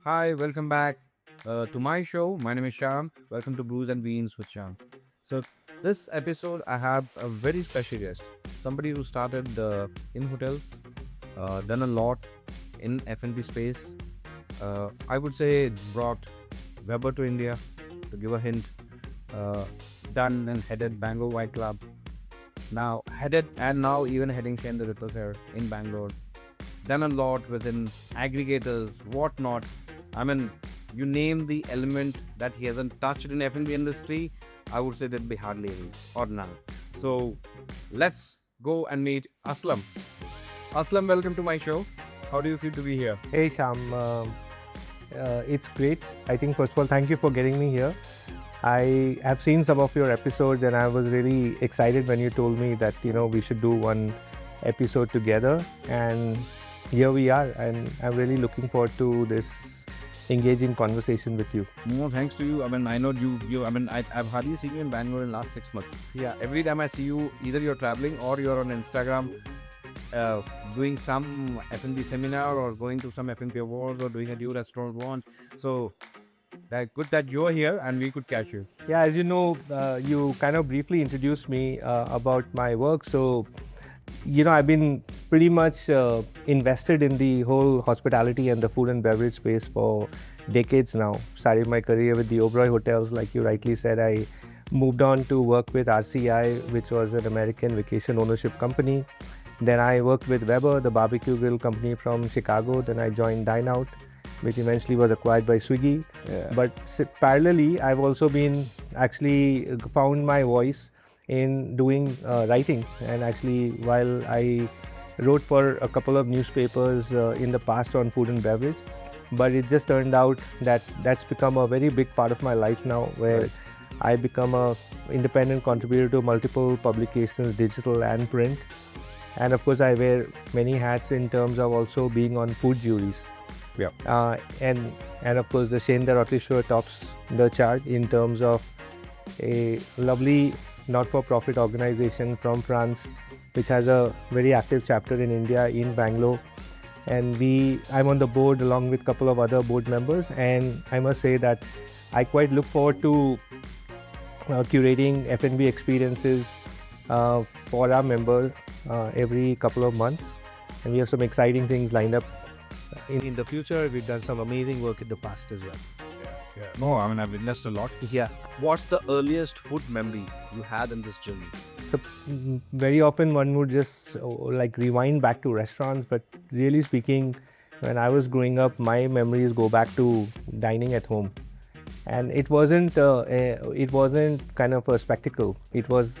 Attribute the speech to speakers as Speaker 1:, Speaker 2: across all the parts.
Speaker 1: Hi, welcome back to my show. My name is Shyam. Welcome to Brews and Beans with Shyam. So, this episode, I have a very special guest. Somebody who started in hotels, done a lot in F&B space. I would say brought Weber to India, to give a hint. Uh, Done and headed Bangalore Wine Club. Now headed and now even heading Chaîne the Rôtisseurs in Bangalore. Done a lot within aggregators, whatnot. I mean, you name the element that he hasn't touched in F&B industry, I would say there'd be hardly any or none. So let's go and meet Aslam. Aslam, welcome to my show. How do you feel to be here?
Speaker 2: Hey Shyam, it's great. I think first of all, thank you for getting me here. I have seen some of your episodes and I was really excited when you told me that we should do one episode together, and here we are, and I'm really looking forward to this engaging conversation with you.
Speaker 1: No, thanks to you. I mean, I know I've hardly seen you in Bangalore in the last 6 months. Yeah, every time I see you, either you're traveling or you're on Instagram doing some F&B seminar or going to some F&B awards or doing a new restaurant launch. So, good that you're here and we could catch you.
Speaker 2: Yeah, as you know, you kind of briefly introduced me about my work. So, I've been pretty much invested in the whole hospitality and the food and beverage space for decades now. Started my career with the Oberoi Hotels, like you rightly said. I moved on to work with RCI, which was an American vacation ownership company. Then I worked with Weber, the barbecue grill company from Chicago. Then I joined Dine Out, which eventually was acquired by Swiggy.
Speaker 1: Yeah.
Speaker 2: But parallelly, I've also been actually found my voice in doing writing. And actually, while I wrote for a couple of newspapers in the past on food and beverage, but it just turned out that that's become a very big part of my life now, where
Speaker 1: Right.
Speaker 2: I become a independent contributor to multiple publications, digital and print. And of course, I wear many hats in terms of also being on food juries.
Speaker 1: Yeah.
Speaker 2: And of course, the Chaîne the Rôtisseurs tops the chart in terms of a lovely not-for-profit organization from France, which has a very active chapter in India, in Bangalore. And I'm on the board along with a couple of other board members. And I must say that I quite look forward to curating F&B experiences for our members every couple of months. And we have some exciting things lined up in the future. We've done some amazing work in the past as well.
Speaker 1: Yeah. No, I mean, I've witnessed a lot.
Speaker 2: Yeah.
Speaker 1: What's the earliest food memory you had in this journey?
Speaker 2: So very often one would just like rewind back to restaurants, but really speaking, when I was growing up, my memories go back to dining at home, and it wasn't kind of a spectacle. It was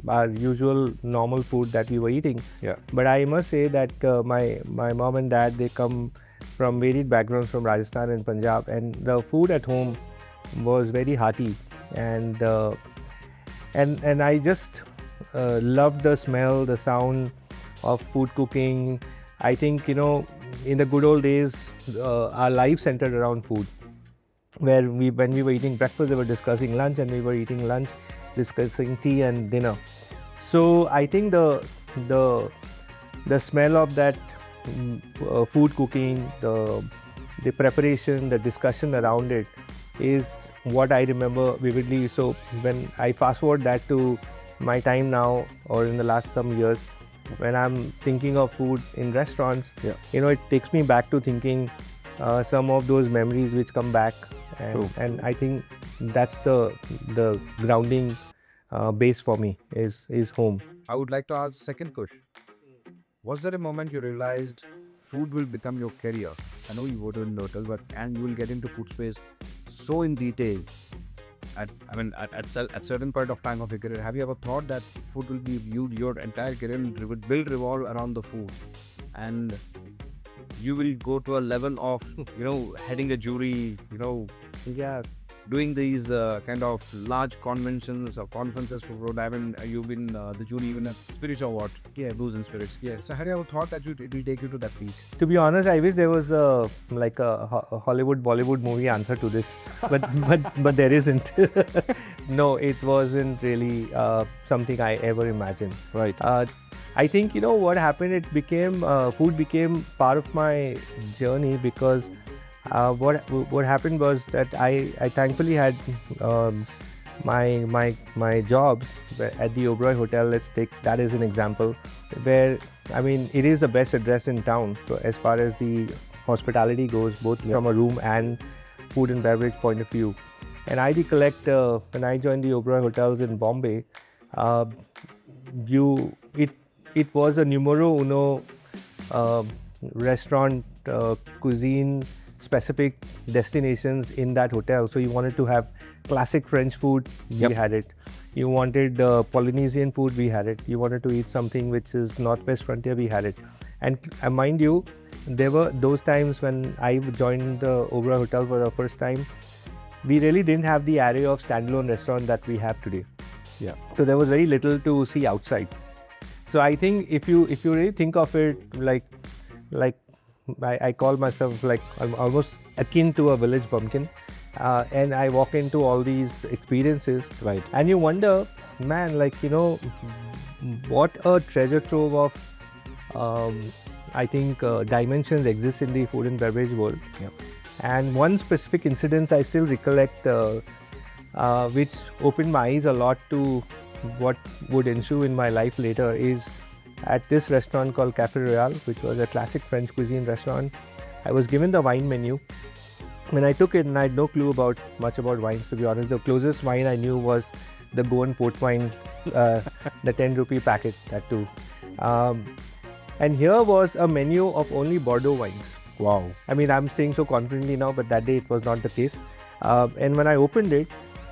Speaker 2: our usual normal food that we were eating.
Speaker 1: Yeah.
Speaker 2: But I must say that my mom and dad, they come from varied backgrounds from Rajasthan and Punjab, and the food at home was very hearty, and I just loved the smell, the sound of food cooking. I think in the good old days, our life centered around food, where when we were eating breakfast, they were discussing lunch, and we were eating lunch, discussing tea and dinner. So I think the smell of that food cooking, the preparation, the discussion around it is what I remember vividly. So when I fast forward that to my time now, or in the last some years, when I'm thinking of food in restaurants,
Speaker 1: Yeah.
Speaker 2: It takes me back to thinking some of those memories which come back,
Speaker 1: True.
Speaker 2: and I think that's the grounding base for me is home.
Speaker 1: I would like to ask second question. Was there a moment you realized food will become your career? I know you worked in the hotel, and you will get into food space so in detail. At certain point of time of your career, have you ever thought that food will be viewed, your entire career will revolve around the food, and you will go to a level of heading a jury,
Speaker 2: Yeah,
Speaker 1: doing these kind of large conventions or conferences for Rhode Island. You've been the jury even at Spirits Award. Yeah, Booze and Spirits. Yeah. So had you ever thought that it will take you to that peak?
Speaker 2: To be honest, I wish there was a Hollywood Bollywood movie answer to this, but but there isn't. No, it wasn't really something I ever imagined.
Speaker 1: Right.
Speaker 2: I think what happened. It became food became part of my journey because what happened was that I thankfully had my jobs at the Oberoi Hotel. Let's take that as an example, where I mean it is the best address in town as far as the hospitality goes, both from a room and food and beverage point of view. And I recollect when I joined the Oberoi Hotels in Bombay, it was a numero uno restaurant cuisine specific destinations in that hotel. So you wanted to have classic French food, we had it. You wanted Polynesian food, we had it. You wanted to eat something which is Northwest Frontier, we had it. And mind you, there were those times when I joined the Oberoi Hotel for the first time, we really didn't have the array of standalone restaurants that we have today.
Speaker 1: Yeah.
Speaker 2: So there was very little to see outside. So I think if you really think of it like I call myself like I'm almost akin to a village bumpkin, and I walk into all these experiences,
Speaker 1: Right.
Speaker 2: and you wonder, man, like what a treasure trove of I think dimensions exist in the food and beverage world.
Speaker 1: Yeah.
Speaker 2: And one specific incident I still recollect, which opened my eyes a lot to what would ensue in my life later, is at this restaurant called Cafe Royal, which was a classic French cuisine restaurant. I was given the wine menu. When I took it, and I had no clue much about wines, to be honest. The closest wine I knew was the Goan port wine, the 10 rupee packet, that too. And here was a menu of only Bordeaux wines.
Speaker 1: Wow.
Speaker 2: I mean, I'm saying so confidently now, but that day it was not the case. And when I opened it,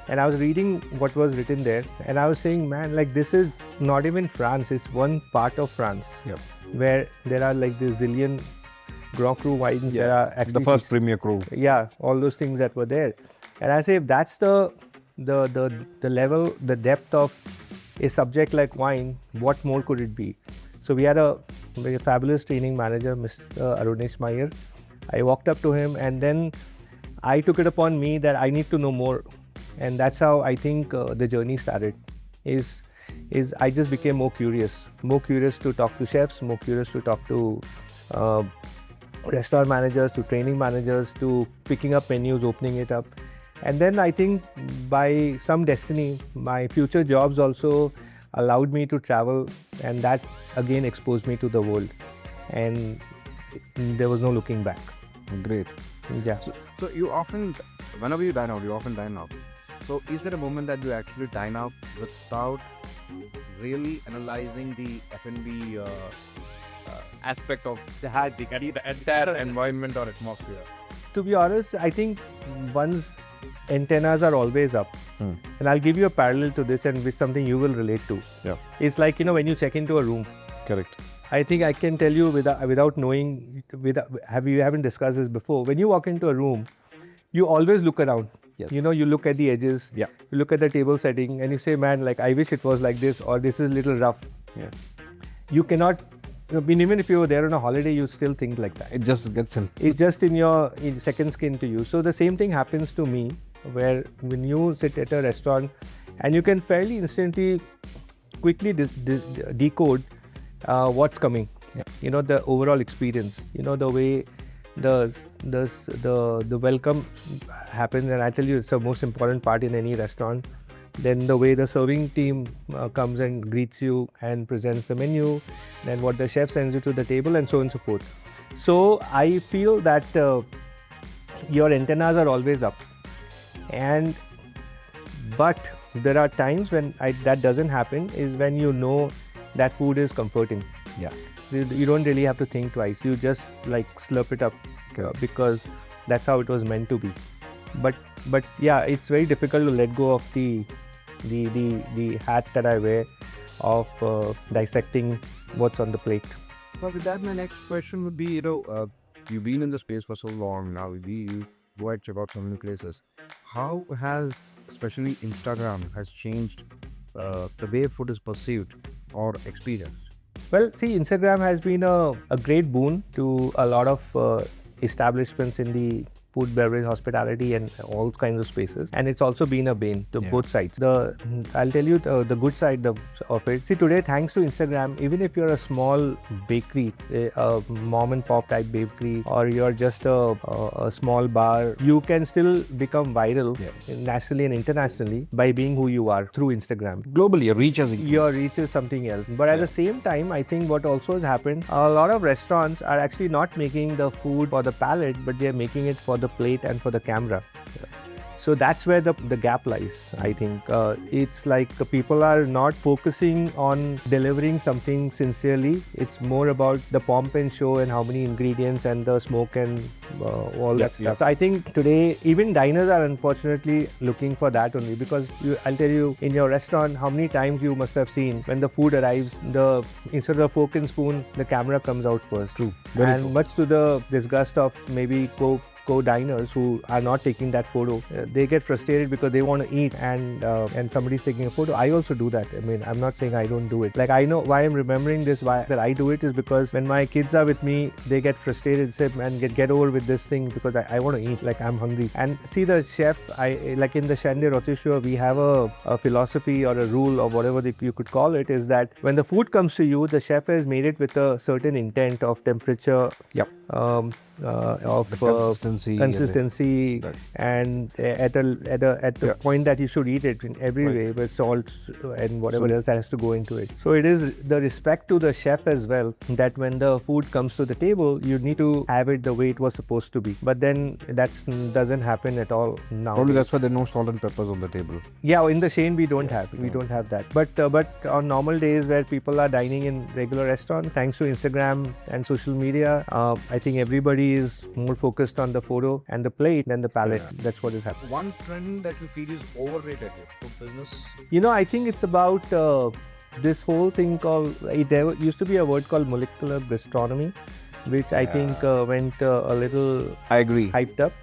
Speaker 2: and I was reading what was written there, and I was saying, man, like this is not even France, it's one part of France, where there are like the zillion Grand Cru wines. There are actually
Speaker 1: The first Premier Cru.
Speaker 2: Yeah, all those things that were there. And I say, if that's the level, the depth of a subject like wine, what more could it be? So we had a very fabulous training manager, Mr. Arunesh Meyer. I walked up to him, and then I took it upon me that I need to know more. And that's how I think the journey started. Is I just became more curious to talk to chefs, more curious to talk to restaurant managers, to training managers, to picking up menus, opening it up. And then I think by some destiny, my future jobs also allowed me to travel, and that again exposed me to the world. And there was no looking back.
Speaker 1: Great.
Speaker 2: Yeah.
Speaker 1: So you often, whenever you dine out, So is there a moment that you actually dine out without really analyzing the F&B aspect of the entire environment or atmosphere?
Speaker 2: To be honest, I think one's antennas are always up. And I'll give you a parallel to this, and which something you will relate to.
Speaker 1: Yeah.
Speaker 2: It's like, when you check into a room.
Speaker 1: Correct.
Speaker 2: I think I can tell you without knowing, haven't discussed this before. When you walk into a room, you always look around.
Speaker 1: Yes.
Speaker 2: You look at the edges.
Speaker 1: Yeah.
Speaker 2: You look at the table setting, and you say, man, like I wish it was like this, or this is a little rough.
Speaker 1: Yeah.
Speaker 2: You cannot. Even if you were there on a holiday, you still think like that.
Speaker 1: It just gets in.
Speaker 2: It's just in your second skin to you. So the same thing happens to me, where when you sit at a restaurant, and you can fairly instantly, quickly decode what's coming.
Speaker 1: Yeah.
Speaker 2: The overall experience. The way the welcome happens, and I tell you, it's the most important part in any restaurant. Then the way the serving team comes and greets you and presents the menu, then what the chef sends you to the table, and so on and so forth. So I feel that your antennas are always up, but there are times when that doesn't happen, is when that food is comforting.
Speaker 1: Yeah.
Speaker 2: You don't really have to think twice. You just like slurp it up because that's how it was meant to be. But yeah, it's very difficult to let go of the hat that I wear of dissecting what's on the plate.
Speaker 1: Well, with that, my next question would be, you've been in the space for so long now. You go and check out so many places. how has especially Instagram has changed the way food is perceived or experienced?
Speaker 2: Well, see, Instagram has been a great boon to a lot of establishments in the food, beverage, hospitality, and all kinds of spaces. And it's also been a bane to both sides. I'll tell you the good side of it. See, today, thanks to Instagram, even if you're a small bakery, a mom and pop type bakery, or you're just a small bar, you can still become viral nationally and internationally by being who you are through Instagram.
Speaker 1: Globally,
Speaker 2: Your reach is something else. But at the same time, I think what also has happened, a lot of restaurants are actually not making the food for the palate, but they're making it for the plate and for the camera. So that's where the gap lies, I think. It's like people are not focusing on delivering something sincerely. It's more about the pomp and show and how many ingredients and the smoke and all that stuff. So I think today, even diners are unfortunately looking for that only, because I'll tell you, in your restaurant, how many times you must have seen when the food arrives, instead of fork and spoon, the camera comes out first.
Speaker 1: True.
Speaker 2: Very true. Much to the disgust of maybe co-diners who are not taking that photo, they get frustrated because they want to eat and somebody's taking a photo. I also do that. I mean, I'm not saying I don't do it. Like, I know why I'm remembering this, why that I do it is because when my kids are with me, they get frustrated, say, man, get over with this thing because I want to eat, like I'm hungry. And see, the chef, like in the Chaîne Rôtisseurs, we have a philosophy or a rule or whatever you could call it, is that when the food comes to you, the chef has made it with a certain intent of temperature, of consistency, and at the point that you should eat it in every way, with salt and whatever else that has to go into it. So it is the respect to the chef as well, that when the food comes to the table, you need to have it the way it was supposed to be. But then that doesn't happen at all now.
Speaker 1: Probably that's why there are no salt and peppers on the table.
Speaker 2: Yeah, in the Chaîne we don't have that. But on normal days where people are dining in regular restaurants, thanks to Instagram and social media, I think everybody is more focused on the photo and the plate than the palate. That's what is happening.
Speaker 1: One trend that you feel is overrated in food business?
Speaker 2: I think it's about this whole thing called, there used to be a word called molecular gastronomy, which I think went a little hyped up.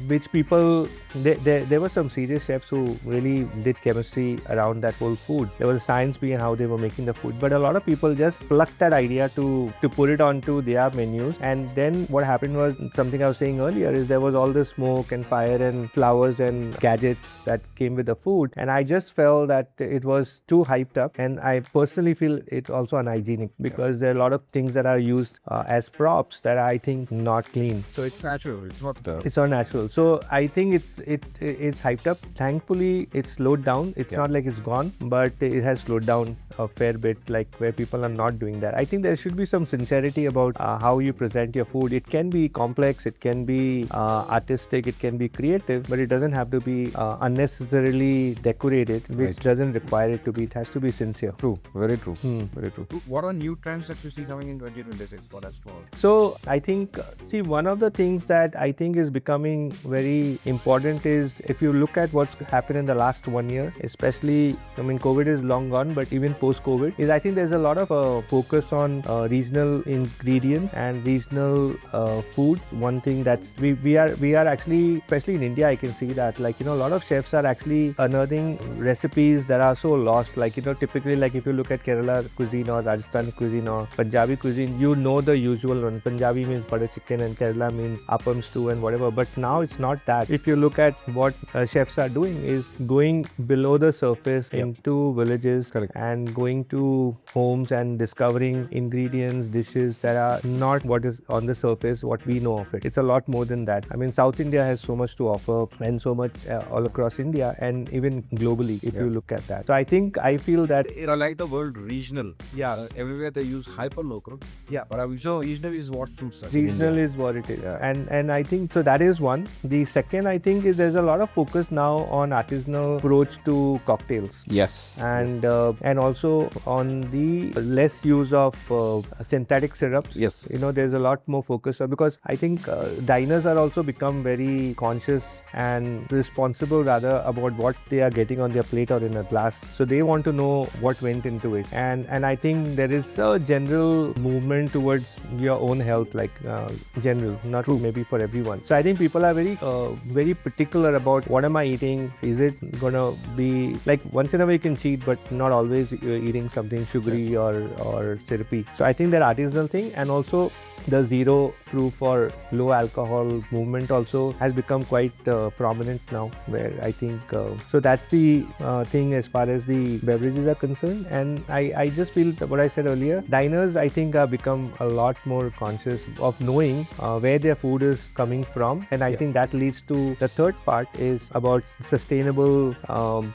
Speaker 2: Which people, there were some serious chefs who really did chemistry around that whole food. There was science behind how they were making the food, but a lot of people just plucked that idea to put it onto their menus. And then what happened was something I was saying earlier, is there was all this smoke and fire and flowers and gadgets that came with the food, and I just felt that it was too hyped up, and I personally feel it's also unhygienic, because there are a lot of things that are used as props that are, I think, not clean.
Speaker 1: So it's natural, it's not
Speaker 2: natural. So I think it's hyped up. Thankfully, it's slowed down. It's not like it's gone, but it has slowed down a fair bit, like where people are not doing that. I think there should be some sincerity about how you present your food. It can be complex, it can be artistic, it can be creative, but it doesn't have to be unnecessarily decorated, which doesn't require it to be. It has to be sincere.
Speaker 1: True, very true. Very true. What are new trends that you see coming in 2026 for us to all?
Speaker 2: So I think, see, one of the things that I think is becoming very important is, if you look at what's happened in the last 1 year, especially, I mean, COVID is long gone, but even post-COVID, is I think there's a lot of focus on regional ingredients and regional food. One thing that's we are actually, especially in India, I can see that, like, a lot of chefs are actually unearthing recipes that are so lost. Like, typically, like if you look at Kerala cuisine or Rajasthan cuisine or Punjabi cuisine, the usual one. Punjabi means butter chicken and Kerala means appam stew and whatever. But now it's not that. If you look at what chefs are doing, is going below the surface into villages and going to homes and discovering ingredients, dishes that are not what is on the surface, what we know of it. It's a lot more than that. I mean, South India has so much to offer, and so much all across India and even globally, if you look at that. So I feel that,
Speaker 1: I like the word regional. Everywhere they use hyper local. But so regional is what suits us.
Speaker 2: Regional is what it is. And I think so that is one. The second, I think, is there's a lot of focus now on artisanal approach to cocktails.
Speaker 1: Yes.
Speaker 2: And also on the less use of synthetic syrups.
Speaker 1: Yes.
Speaker 2: There's a lot more focus, because I think diners are also become very conscious and responsible rather about what they are getting on their plate or in a glass. So they want to know what went into it. And I think there is a general movement towards your own health, like general, not maybe for everyone. So I think people are very particular about what am I eating. Is it gonna be like once in a way you can cheat, but not always you're eating something sugary or syrupy. So I think that artisanal thing, and also the zero proof or low alcohol movement also has become quite prominent now, where I think so that's the thing as far as the beverages are concerned. And I just feel what I said earlier, diners I think are become a lot more conscious of knowing where their food is coming from, and I think that leads to the third part is about sustainable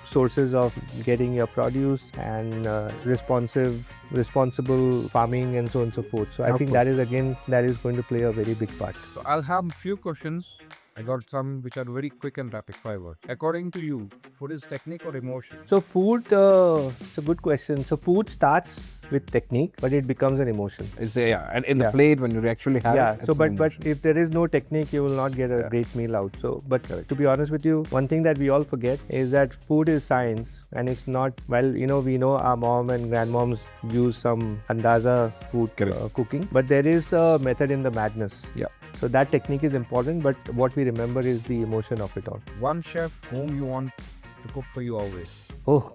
Speaker 2: sources of getting your produce and responsible farming and so on and so forth. So I think that is going to play a very big part.
Speaker 1: So I'll have a few questions. I got some which are very quick and rapid fire. According to you, food is technique or emotion?
Speaker 2: So food, it's a good question. So food starts with technique, but it becomes an emotion.
Speaker 1: It's and in the plate when you actually have it.
Speaker 2: So but if there is no technique, you will not get a great meal out. So but to be honest with you, one thing that we all forget is that food is science, and it's not, well, you know, we know our mom and grandmoms use some andaza food cooking, but there is a method in the madness.
Speaker 1: Yeah.
Speaker 2: So that technique is important, but what we remember is the emotion of it all.
Speaker 1: One chef whom you want to cook for you always.
Speaker 2: Oh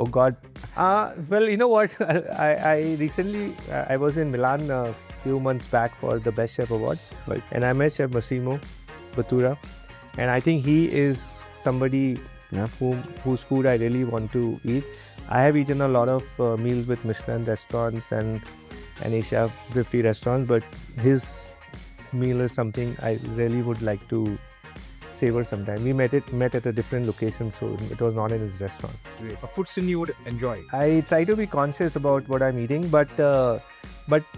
Speaker 2: God. Well, you know what? I recently I was in Milan a few months back for the Best Chef Awards,
Speaker 1: Right.
Speaker 2: and I met Chef Massimo Bottura, and I think he is somebody whose food I really want to eat. I have eaten a lot of meals with Michelin restaurants and Asia 50 restaurants, but his meal is something I really would like to savor sometime. We met at a different location, so it was not in his restaurant.
Speaker 1: Great. A food scene you would enjoy.
Speaker 2: I try to be conscious about what I'm eating, but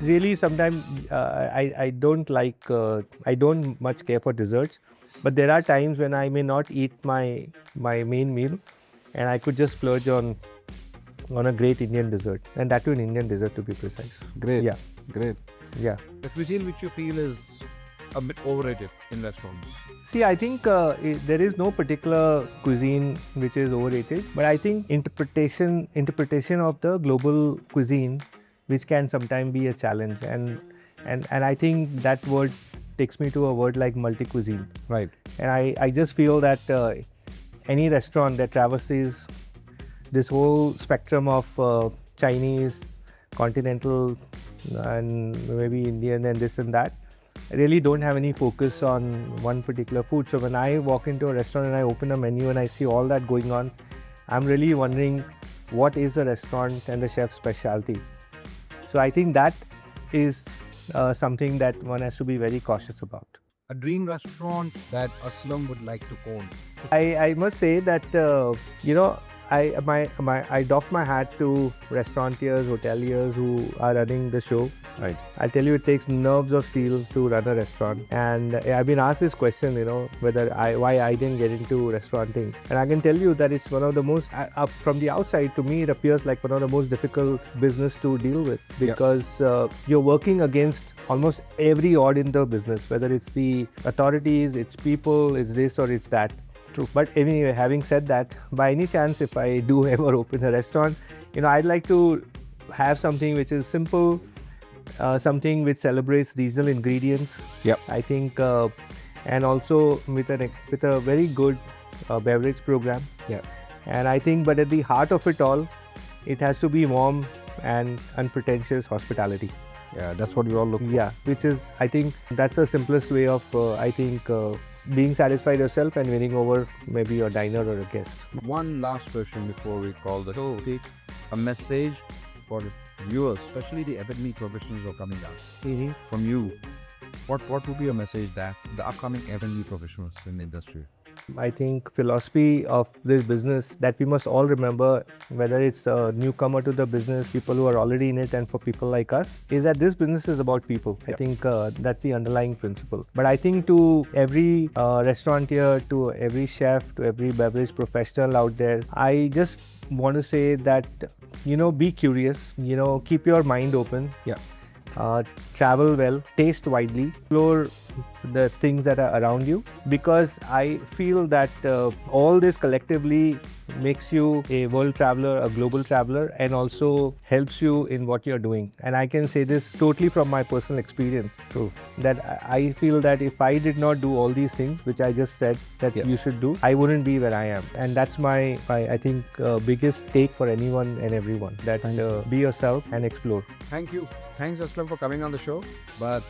Speaker 2: really sometimes I don't I don't much care for desserts. But there are times when I may not eat my main meal, and I could just splurge on a great Indian dessert, and that too an Indian dessert to be precise.
Speaker 1: Great.
Speaker 2: Yeah.
Speaker 1: Great.
Speaker 2: Yeah.
Speaker 1: The cuisine which you feel is a bit overrated in restaurants.
Speaker 2: See, I think there is no particular cuisine which is overrated, but I think interpretation of the global cuisine, which can sometimes be a challenge, and I think that word takes me to a word like multi-cuisine.
Speaker 1: Right.
Speaker 2: And I just feel that any restaurant that traverses this whole spectrum of Chinese, continental, and maybe Indian and this and that, I really don't have any focus on one particular food. So when I walk into a restaurant and I open a menu and I see all that going on, I'm really wondering what is the restaurant and the chef's specialty. So I think that is something that one has to be very cautious about.
Speaker 1: A dream restaurant that Aslam would like to own.
Speaker 2: I must say that I doff my hat to restaurateurs, hoteliers who are running the show.
Speaker 1: Right.
Speaker 2: I tell you, it takes nerves of steel to run a restaurant. And I've been asked this question, why I didn't get into restauranting. And I can tell you that it's one of the most, from the outside, to me, it appears like one of the most difficult business to deal with, because you're working against almost every odd in the business, whether it's the authorities, it's people, it's this or it's that. True. But anyway, having said that, by any chance, if I do ever open a restaurant, I'd like to have something which is simple, something which celebrates regional ingredients.
Speaker 1: Yep.
Speaker 2: I think, and also with a very good beverage program.
Speaker 1: Yeah.
Speaker 2: And I think, but at the heart of it all, it has to be warm and unpretentious hospitality.
Speaker 1: Yeah, that's what we all look for.
Speaker 2: Yeah, which is, I think, that's the simplest way of, being satisfied yourself and winning over maybe a diner or a guest.
Speaker 1: One last question before we call the show. Take a message for the viewers, especially the F&B professionals who are coming down. From you, what would be a message that the upcoming F&B professionals in the industry?
Speaker 2: I think philosophy of this business that we must all remember, whether it's a newcomer to the business, people who are already in it, and for people like us, is that this business is about people. I think that's the underlying principle. But I think to every restaurateur, to every chef, to every beverage professional out there, I just want to say that, be curious, keep your mind open.
Speaker 1: Yeah.
Speaker 2: travel well, taste widely, explore the things that are around you, because I feel that all this collectively makes you a world traveler, a global traveler, and also helps you in what you're doing. And I can say this totally from my personal experience too, that I feel that if I did not do all these things which I just said that you should do, I wouldn't be where I am. And that's my I think biggest take for anyone and everyone, that be yourself and explore.
Speaker 1: Thank you. Thanks, Aslam, for coming on the show. But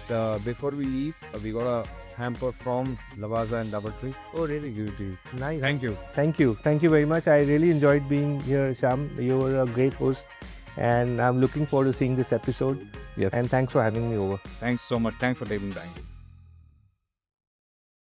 Speaker 1: before we leave, we got a hamper from Lavaza and Doubletree. Oh, really? Give it to you.
Speaker 2: Nice.
Speaker 1: Thank you.
Speaker 2: Thank you. Thank you very much. I really enjoyed being here, Shyam. You were a great host, and I'm looking forward to seeing this episode.
Speaker 1: Yes.
Speaker 2: And thanks for having me over.
Speaker 1: Thanks so much. Thanks for taking time.